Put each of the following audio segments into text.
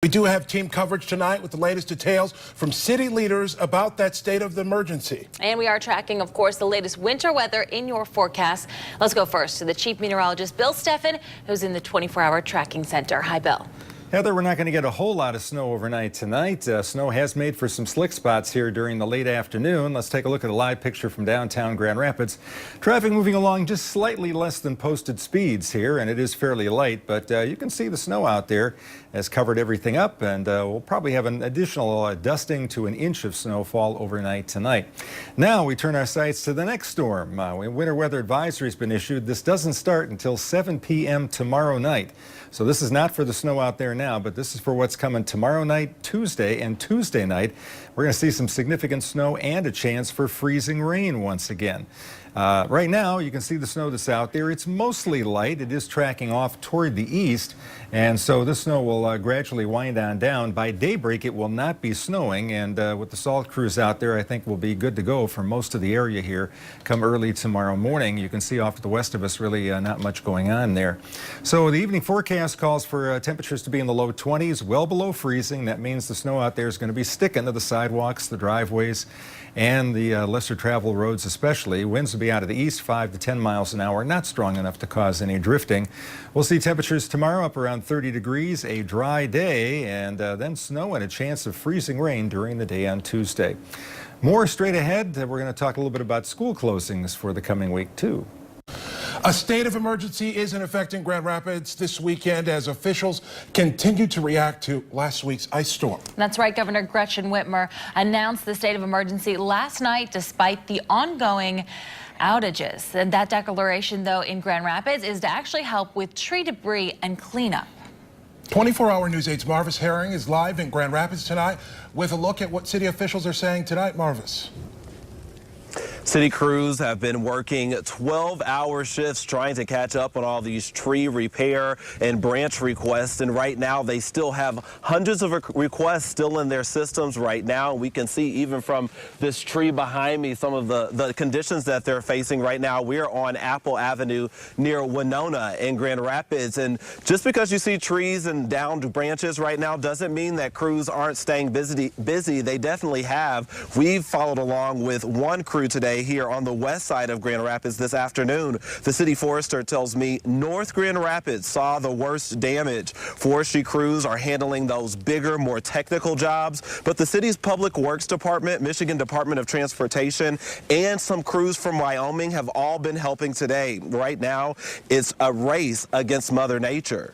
We do have team coverage tonight with the latest details from city leaders about that state of the emergency. And we are tracking, of course, the latest winter weather in your forecast. Let's go first to the chief meteorologist, Bill Steffen, who's in the 24-hour tracking center. Hi, Bill. Heather, we're not going to get a whole lot of snow overnight tonight. Snow has made for some slick spots here during the late afternoon. Let's take a look at a live picture from downtown Grand Rapids. Traffic moving along just slightly less than posted speeds here, and it is fairly light, but you can see the snow out there has covered everything up, and we'll probably have an additional dusting to an inch of snowfall overnight tonight. Now we turn our sights to the next storm. Winter weather advisory has been issued. This doesn't start until 7 p.m. tomorrow night. So this is not for the snow out there now, but this is for what's coming tomorrow night, Tuesday, and Tuesday night. We're going to see some significant snow and a chance for freezing rain once again. Right now, you can see the snow that's out there. It's mostly light. It is tracking off toward the east, and so this snow will gradually wind on down. By daybreak, it will not be snowing, and with the salt crews out there, I think we'll be good to go for most of the area here come early tomorrow morning. You can see off to the west of us, really not much going on there. So the evening forecast calls for temperatures to be in the low 20s, well below freezing. That means the snow out there is going to be sticking to the sidewalks, the driveways, and the lesser travel roads especially. Winds will be out of the east, 5 to 10 miles an hour, not strong enough to cause any drifting. We'll see temperatures tomorrow up around 30 degrees, a dry day, and then snow and a chance of freezing rain during the day on Tuesday. More straight ahead. We're going to talk a little bit about school closings for the coming week, too. A state of emergency is in effect in Grand Rapids this weekend as officials continue to react to last week's ice storm. That's right. Governor Gretchen Whitmer announced the state of emergency last night despite the ongoing outages. And that declaration, though, in Grand Rapids is to actually help with tree debris and cleanup. 24-hour News 8's Marvis Herring is live in Grand Rapids tonight with a look at what city officials are saying tonight. Marvis. City crews have been working 12-hour shifts trying to catch up on all these tree repair and branch requests. And right now, they still have hundreds of requests still in their systems right now. We can see even from this tree behind me some of the conditions that they're facing right now. We're on Apple Avenue near Winona in Grand Rapids. And just because you see trees and downed branches right now doesn't mean that crews aren't staying busy. They definitely have. We've followed along with one crew today here on the west side of Grand Rapids this afternoon. The city forester tells me North Grand Rapids saw the worst damage. Forestry crews are handling those bigger, more technical jobs, but the city's Public Works Department, Michigan Department of Transportation, and some crews from Wyoming have all been helping today. Right now, it's a race against Mother Nature.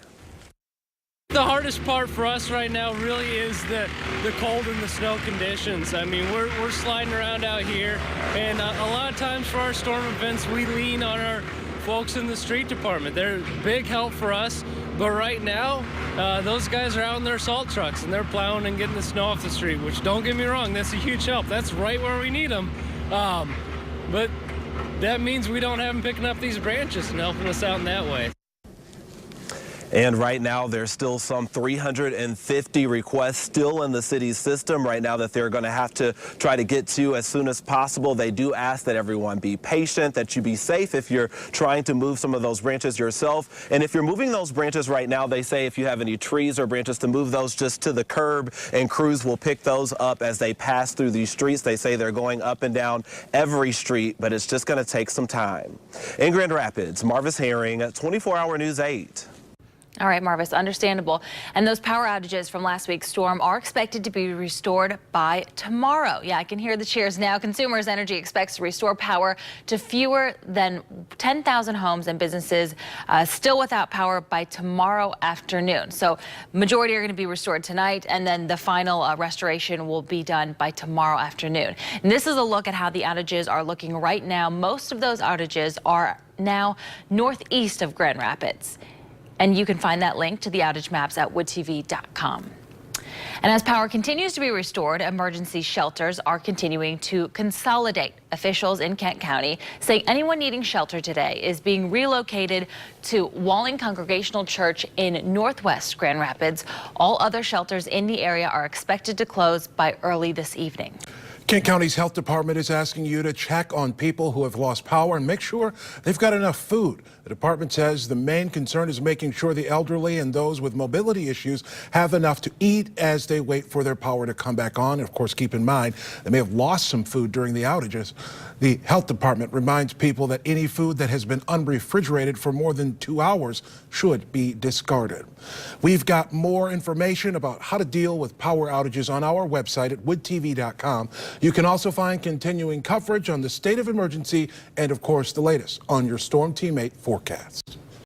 The hardest part for us right now really is the cold and the snow conditions. I mean, we're sliding around out here, and a lot of times for our storm events, we lean on our folks in the street department. They're big help for us, but right now, those guys are out in their salt trucks, and they're plowing and getting the snow off the street, which, don't get me wrong, that's a huge help. That's right where we need them. But that means we don't have them picking up these branches and helping us out in that way. And right now, there's still some 350 requests still in the city's system right now that they're going to have to try to get to as soon as possible. They do ask that everyone be patient, that you be safe if you're trying to move some of those branches yourself. And if you're moving those branches right now, they say if you have any trees or branches to move those just to the curb, and crews will pick those up as they pass through these streets. They say they're going up and down every street, but it's just going to take some time. In Grand Rapids, Marvis Herring, 24-hour News 8. All right, Marvis, understandable. And those power outages from last week's storm are expected to be restored by tomorrow. Yeah, I can hear the cheers now. Consumers Energy expects to restore power to fewer than 10,000 homes and businesses still without power by tomorrow afternoon. So majority are going to be restored tonight, and then the final restoration will be done by tomorrow afternoon. And this is a look at how the outages are looking right now. Most of those outages are now northeast of Grand Rapids. And you can find that link to the outage maps at woodtv.com. And as power continues to be restored, emergency shelters are continuing to consolidate. Officials in Kent County say anyone needing shelter today is being relocated to Walling Congregational Church in Northwest Grand Rapids. All other shelters in the area are expected to close by early this evening. Kent County's health department is asking you to check on people who have lost power and make sure they've got enough food. The department says the main concern is making sure the elderly and those with mobility issues have enough to eat as they wait for their power to come back on. And of course, keep in mind, they may have lost some food during the outages. The health department reminds people that any food that has been unrefrigerated for more than 2 hours should be discarded. We've got more information about how to deal with power outages on our website at woodtv.com. You can also find continuing coverage on the state of emergency and, of course, the latest on your Storm Teammate forecast.